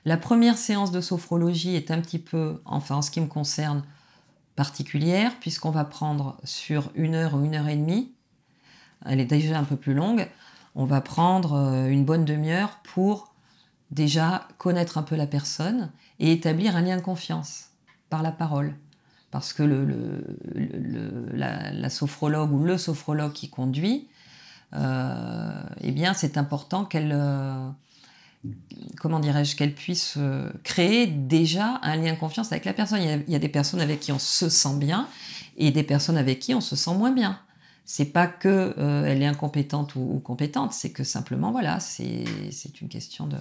La première séance de sophrologie est un petit peu, enfin en ce qui me concerne, particulière, puisqu'on va prendre sur 1 heure ou 1 heure et demie, elle est déjà un peu plus longue, on va prendre une bonne demi-heure pour déjà connaître un peu la personne et établir un lien de confiance par la parole. Parce que la sophrologue ou le sophrologue qui conduit, eh bien c'est important qu'elle comment dirais-je, qu'elle puisse créer déjà un lien de confiance avec la personne. Il y a des personnes avec qui on se sent bien et des personnes avec qui on se sent moins bien. C'est pas que elle est incompétente ou compétente, c'est que simplement voilà, c'est une question de.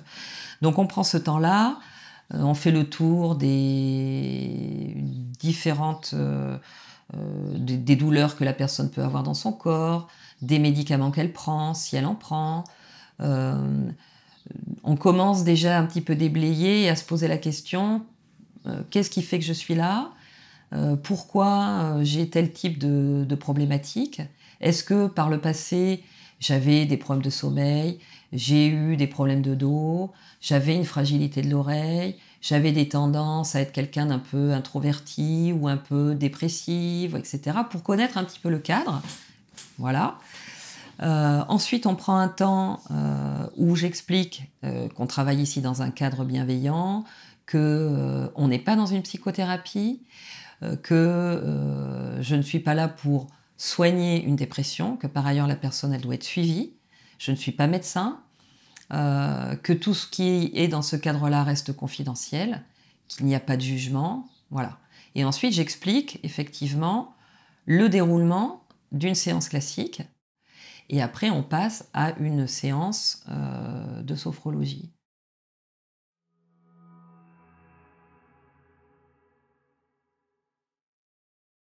Donc on prend ce temps-là, on fait le tour des différentes des douleurs que la personne peut avoir dans son corps, des médicaments qu'elle prend, si elle en prend. Euh, on commence déjà un petit peu déblayé et à se poser la question qu'est-ce qui fait que je suis là, pourquoi j'ai tel type de problématique, est-ce que par le passé j'avais des problèmes de sommeil, j'ai eu des problèmes de dos, j'avais une fragilité de l'oreille, j'avais des tendances à être quelqu'un d'un peu introverti ou un peu dépressive, etc. Pour connaître un petit peu le cadre, voilà. Ensuite, on prend un temps où j'explique qu'on travaille ici dans un cadre bienveillant, qu'on n'est pas dans une psychothérapie, que je ne suis pas là pour soigner une dépression, que par ailleurs la personne elle doit être suivie. Je ne suis pas médecin, que tout ce qui est dans ce cadre-là reste confidentiel, qu'il n'y a pas de jugement, voilà. Et ensuite, j'explique effectivement le déroulement d'une séance classique. Et après, on passe à une séance de sophrologie.